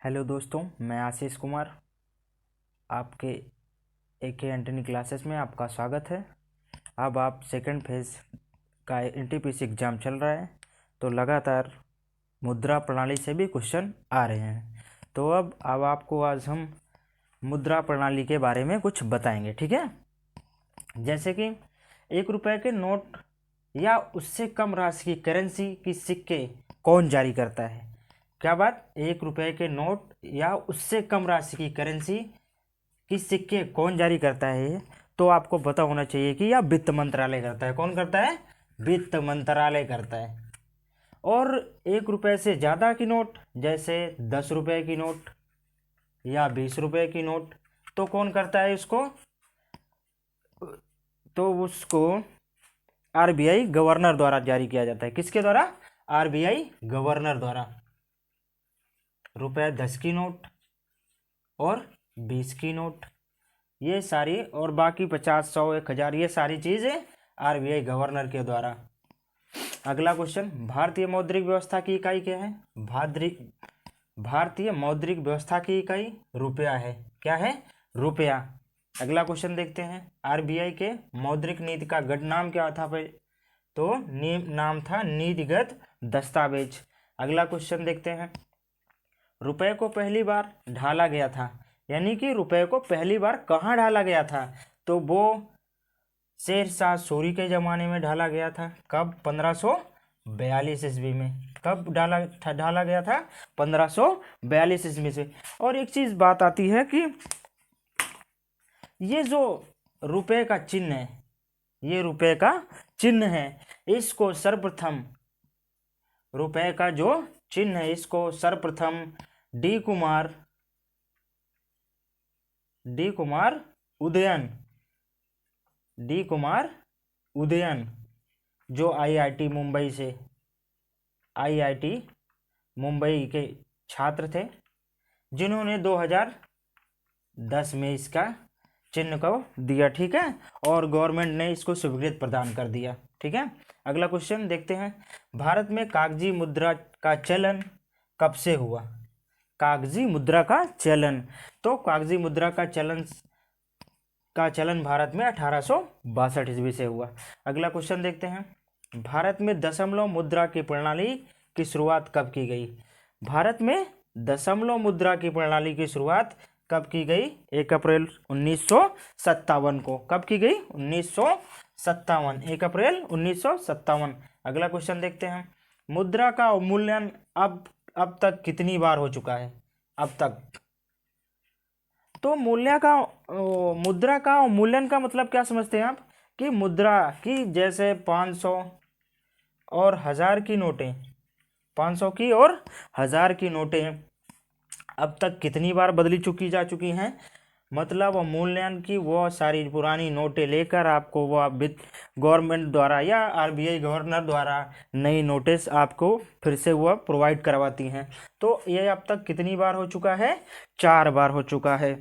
Hello दोस्तों, मैं आशीष कुमार आपके AK एंटनी क्लासेस में आपका स्वागत है। अब आप सेकंड फेज का NTPC एग्ज़ाम चल रहा है, तो लगातार मुद्रा प्रणाली से भी क्वेश्चन आ रहे हैं। तो अब आपको आज हम मुद्रा प्रणाली के बारे में कुछ बताएंगे, ठीक है। जैसे कि 1 रुपए के नोट या उससे कम राशि की करेंसी की सिक्के कौन जारी करता है? क्या बात, 1 रुपए के नोट या उससे कम राशि की करेंसी की सिक्के कौन जारी करता है? तो आपको पता होना चाहिए कि यह वित्त मंत्रालय करता है। कौन करता है? वित्त मंत्रालय करता है। और 1 रुपए से ज़्यादा की नोट, जैसे 10 रुपए की नोट या 20 रुपए की नोट, तो कौन करता है इसको? तो उसको RBI गवर्नर द्वारा जारी किया जाता है। किसके द्वारा? RBI गवर्नर द्वारा। ₹10 की नोट और 20 की नोट, ये सारी, और बाकी 50, 100, 1000, ये सारी चीज़ें RBI गवर्नर के द्वारा। अगला क्वेश्चन, भारतीय मौद्रिक व्यवस्था की इकाई क्या है? भारतीय मौद्रिक व्यवस्था की इकाई रुपया है। क्या है? रुपया। अगला क्वेश्चन देखते हैं, RBI के मौद्रिक नीति का गढ़ नाम क्या था? तो नाम था नीतिगत दस्तावेज। अगला क्वेश्चन देखते हैं, रुपए को पहली बार ढाला गया था, यानी कि रुपए को पहली बार कहाँ ढाला गया था? तो वो शेरशाह सूरी के ज़माने में ढाला गया था। कब? 1542 ईस्वी में। कब ढाला गया था? 1542 ईस्वी से। और एक चीज़ बात आती है कि ये जो रुपए का चिन्ह है, ये रुपए का चिन्ह है, इसको सर्वप्रथम, रुपए का जो चिन्ह है, इसको सर्वप्रथम डी कुमार उदयन, जो IIT मुंबई के छात्र थे, जिन्होंने 2010 में इसका चिन्ह को दिया, ठीक है। और गवर्नमेंट ने इसको स्वीकृति प्रदान कर दिया, ठीक है। अगला क्वेश्चन देखते हैं, भारत में कागजी मुद्रा का चलन कब से हुआ? कागजी मुद्रा का चलन, तो कागजी मुद्रा का चलन भारत में 1862 ईस्वी से हुआ। अगला क्वेश्चन देखते हैं, भारत में दशमलव मुद्रा की प्रणाली की शुरुआत कब की गई? भारत में दशमलव मुद्रा की प्रणाली की शुरुआत कब की गई? 1 अप्रैल 1957 को। कब की गई? 1957, 1 अप्रैल 1957। अगला क्वेश्चन देखते हैं, मुद्रा का अवमूल्यन अब तक कितनी बार हो चुका है? अब तक। तो मुद्रा का अवमूल्यन का मतलब क्या समझते हैं आप? कि मुद्रा की, जैसे 500 और 1000 की नोटें, 500 की और 1000 की नोटें अब तक कितनी बार जा चुकी हैं? मतलब अवमूल्यन की वो सारी पुरानी नोटें लेकर आपको वो गवर्नमेंट द्वारा या RBI गवर्नर द्वारा नई नोटिस आपको फिर से वो प्रोवाइड करवाती हैं। तो ये अब तक कितनी बार हो चुका है? 4 बार हो चुका है।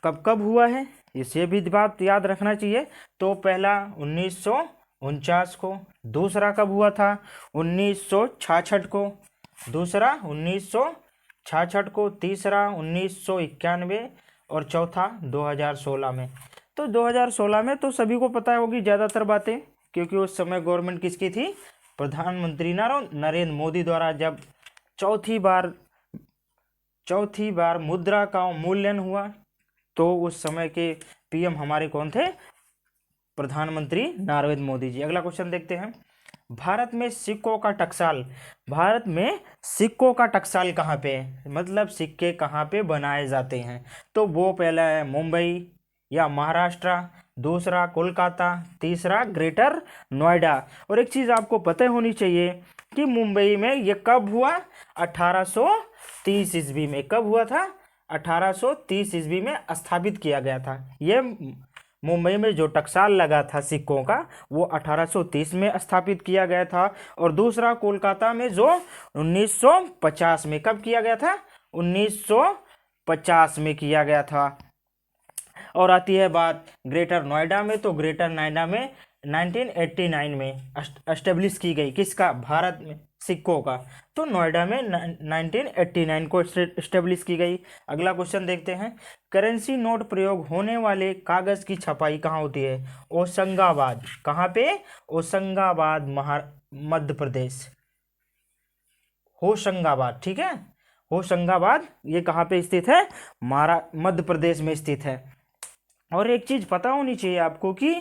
कब कब हुआ है, इसे भी बात याद रखना चाहिए। तो पहला 1949 को, दूसरा कब हुआ था? 1966 को, दूसरा 1966 को, तीसरा 1991 और चौथा 2016 में। तो 2016 में तो सभी को पता होगी ज़्यादातर बातें, क्योंकि उस समय गवर्नमेंट किसकी थी? प्रधानमंत्री नरेंद्र मोदी द्वारा जब चौथी बार मुद्रा का अवमूल्यन हुआ, तो उस समय के PM हमारे कौन थे? प्रधानमंत्री नरेंद्र मोदी जी। अगला क्वेश्चन देखते हैं, भारत में सिक्कों का टकसाल कहाँ पे है? मतलब सिक्के कहाँ पे बनाए जाते हैं? तो वो पहला है मुंबई या महाराष्ट्र, दूसरा कोलकाता, तीसरा ग्रेटर नोएडा। और एक चीज़ आपको पता होनी चाहिए कि मुंबई में ये कब हुआ? 1830 ईस्वी में। कब हुआ था? 1830 ईस्वी में स्थापित किया गया था। ये मुंबई में जो टकसाल लगा था सिक्कों का, वो 1830 में स्थापित किया गया था। और दूसरा कोलकाता में, जो 1950 में। कब किया गया था? 1950 में किया गया था। और आती है बात ग्रेटर नोएडा में, तो ग्रेटर नोएडा में 1989 में एस्टेब्लिश की गई। किसका? भारत में सिक्कों का, तो नोएडा में 1989 को स्टेब्लिश की गई। अगला क्वेश्चन देखते हैं, करेंसी नोट प्रयोग होने वाले कागज की छपाई कहाँ होती है? होशंगाबाद। कहाँ पे? होशंगाबाद, मध्य प्रदेश। होशंगाबाद, ठीक है, होशंगाबाद ये कहाँ पे स्थित है? मध्य प्रदेश में स्थित है। और एक चीज पता होनी चाहिए आपको कि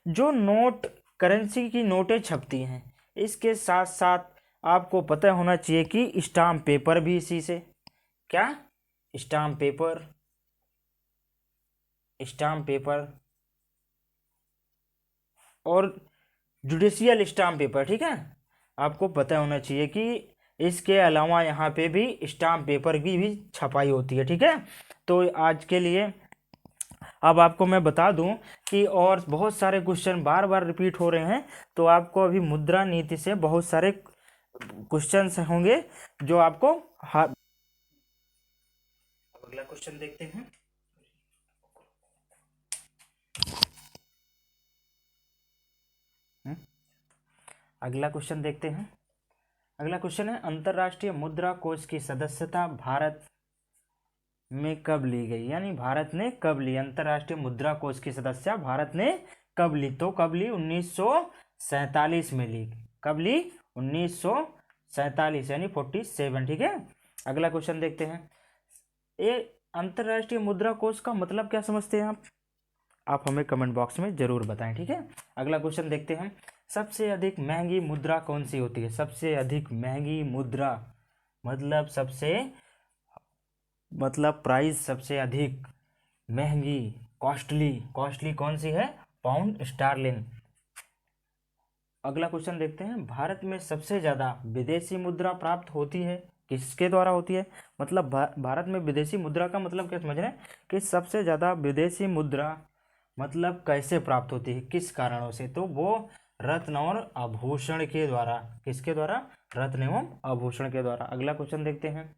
जो नोट, करेंसी की नोटें छपती हैं, इसके साथ साथ आपको पता होना चाहिए कि स्टाम्प पेपर भी इसी से, क्या? स्टाम्प पेपर, स्टाम्प पेपर और जुडिशियल स्टाम्प पेपर, ठीक है, आपको पता होना चाहिए कि इसके अलावा यहाँ पे भी स्टाम्प पेपर की भी छपाई होती है, ठीक है। तो आज के लिए अब आपको मैं बता दूं कि और बहुत सारे क्वेश्चन बार बार रिपीट हो रहे हैं, तो आपको अभी मुद्रा नीति से बहुत सारे क्वेश्चंस होंगे जो आपको अगला क्वेश्चन देखते हैं। अगला क्वेश्चन देखते हैं। अगला क्वेश्चन है, अंतर्राष्ट्रीय मुद्रा कोष की सदस्यता भारत में कब ली गई? यानी भारत ने कब ली अंतर्राष्ट्रीय मुद्रा कोष की सदस्यता? भारत ने कब ली? तो कब ली? 1947 में ली। कब ली? 1947 यानी 47, ठीक है। अगला क्वेश्चन देखते हैं, ये अंतर्राष्ट्रीय मुद्रा कोष का मतलब क्या समझते हैं आप हमें कमेंट बॉक्स में जरूर बताएं, ठीक है। अगला क्वेश्चन देखते हैं, सबसे अधिक महंगी मुद्रा कौन सी होती है? सबसे अधिक महंगी मुद्रा मतलब प्राइस सबसे अधिक महंगी, कॉस्टली कौन सी है? पाउंड स्टार्लिन। अगला क्वेश्चन देखते हैं, भारत में सबसे ज्यादा विदेशी मुद्रा प्राप्त होती है, किसके द्वारा होती है? मतलब भारत में विदेशी मुद्रा का मतलब क्या समझ रहे हैं कि सबसे ज्यादा विदेशी मुद्रा मतलब कैसे प्राप्त होती है, किस कारणों से? तो वो रत्न और आभूषण के द्वारा। किसके द्वारा? रत्न एवं आभूषण के द्वारा। अगला क्वेश्चन देखते हैं,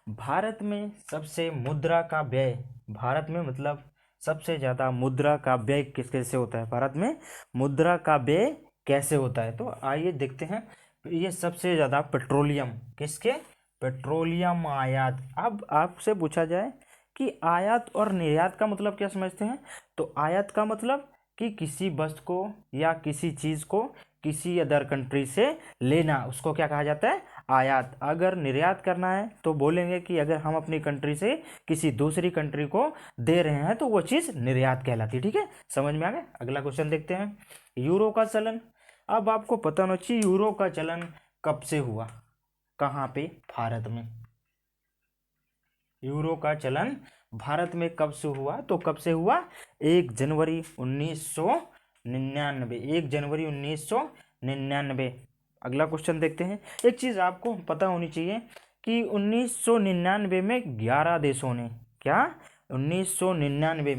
भारत में सबसे मुद्रा का व्यय, भारत में मतलब सबसे ज्यादा मुद्रा का व्यय किस कैसे होता है? भारत में मुद्रा का व्यय कैसे होता है? तो आइए देखते हैं। ये सबसे ज्यादा पेट्रोलियम, किसके? पेट्रोलियम आयात। अब आपसे पूछा जाए कि आयात और निर्यात का मतलब क्या समझते हैं? तो आयात का मतलब कि किसी वस्तु को या किसी चीज को किसी अदर कंट्री से लेना, उसको क्या कहा जाता है? आयात। अगर निर्यात करना है तो बोलेंगे कि अगर हम अपनी कंट्री से किसी दूसरी कंट्री को दे रहे हैं तो वो चीज निर्यात कहलाती है, ठीक है। समझ में आ गया? अगला क्वेश्चन देखते हैं, यूरो का चलन। अब आपको पता होना चाहिए यूरो का चलन कब से हुआ, कहाँ पे? भारत में। यूरो का चलन भारत में कब से हुआ? तो कब से हुआ? 1 जनवरी 1999, 1 जनवरी 1999। अगला क्वेश्चन देखते हैं, एक चीज आपको पता होनी चाहिए कि 1999 में 11 देशों ने, क्या? 1999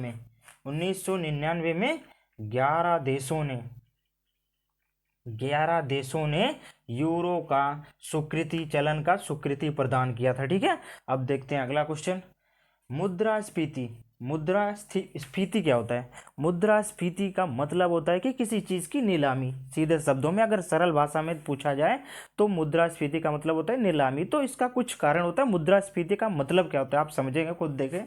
में 11 देशों ने 11 देशों ने यूरो का स्वीकृति, चलन का स्वीकृति प्रदान किया था, ठीक है। अब देखते हैं अगला क्वेश्चन, मुद्रास्फीति। मुद्रास्फीति क्या होता है? मुद्रास्फीति का मतलब होता है कि किसी चीज की नीलामी। सीधे शब्दों में अगर सरल भाषा में पूछा जाए तो मुद्रास्फीति का मतलब होता है नीलामी। तो इसका कुछ कारण होता है। मुद्रास्फीति का मतलब क्या होता है आप समझेंगे, खुद देखें।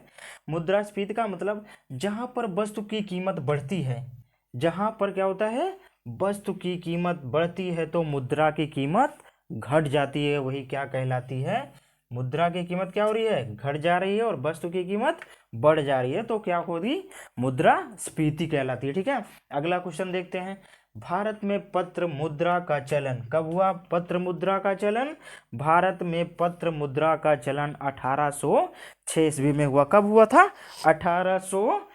मुद्रास्फीति का मतलब जहां पर वस्तु की कीमत बढ़ती है, जहां पर क्या होता है? वस्तु की कीमत बढ़ती है तो मुद्रा की कीमत घट जाती है, वही क्या कहलाती है? मुद्रा की कीमत क्या हो रही है? घट जा रही है, और वस्तु की कीमत बढ़ जा रही है तो क्या होगी? मुद्रास्फीति कहलाती है, ठीक है। अगला क्वेश्चन देखते हैं, भारत में पत्र मुद्रा का चलन कब हुआ? पत्र मुद्रा का चलन, भारत में पत्र मुद्रा का चलन 1806 ईस्वी में हुआ। कब हुआ था? 1806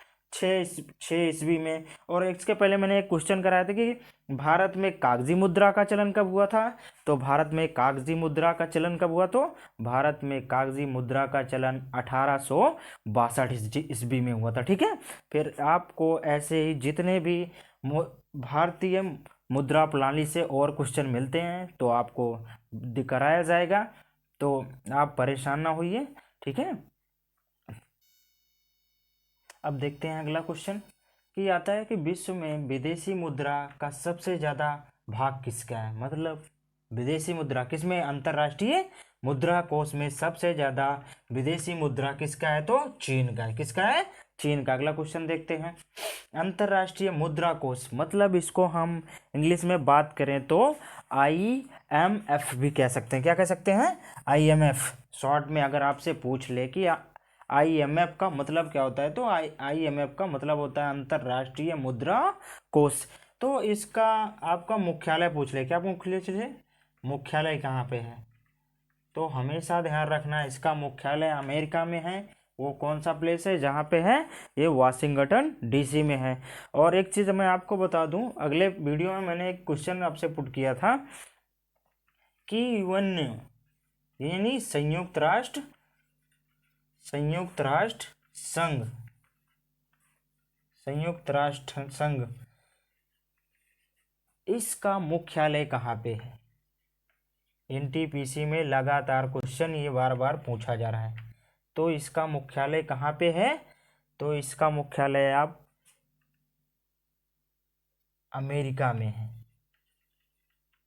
ईस्वी में। और इसके पहले मैंने एक क्वेश्चन कराया था कि भारत में कागजी मुद्रा का चलन कब हुआ था? तो भारत में कागजी मुद्रा का चलन कब हुआ? तो भारत में कागजी मुद्रा का चलन 1862 ईस्वी में हुआ था, ठीक है। फिर आपको ऐसे ही जितने भी भारतीय मुद्रा प्रणाली से और क्वेश्चन मिलते हैं तो आपको कराया जाएगा, तो आप परेशान ना होइए, ठीक है। अब देखते हैं अगला क्वेश्चन कि आता है कि विश्व में विदेशी मुद्रा का सबसे ज्यादा भाग किसका है? मतलब विदेशी मुद्रा किसमें, अंतरराष्ट्रीय मुद्रा कोष में सबसे ज्यादा विदेशी मुद्रा किसका है, तो चीन का है। किसका है, चीन का। अगला क्वेश्चन देखते हैं। अंतरराष्ट्रीय मुद्रा कोष मतलब इसको हम इंग्लिश में बात करें तो IMF भी कह सकते हैं। क्या कह सकते हैं, IMF। शॉर्ट में अगर आपसे पूछ ले कि IMF का मतलब क्या होता है, तो IMF का मतलब होता है अंतरराष्ट्रीय मुद्रा कोष। तो इसका आपका मुख्यालय पूछ ले, क्या मुख्यालय कहाँ पे है, तो हमेशा ध्यान रखना इसका मुख्यालय अमेरिका में है। वो कौन सा प्लेस है जहाँ पे है, ये वाशिंगटन DC में है। और एक चीज़ मैं आपको बता दूं, अगले वीडियो में मैंने एक क्वेश्चन आपसे पुट किया था कि UN यानी संयुक्त राष्ट्र संघ इसका मुख्यालय कहाँ पे है। NTPC में लगातार क्वेश्चन ये बार बार पूछा जा रहा है। तो इसका मुख्यालय कहाँ पे है, तो इसका मुख्यालय आप अमेरिका में है।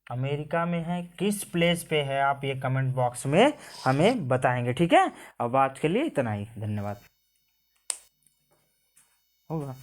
अमेरिका में है, किस प्लेस पे है, आप ये कमेंट बॉक्स में हमें बताएंगे। ठीक है, अब आज के लिए इतना ही, धन्यवाद। होगा।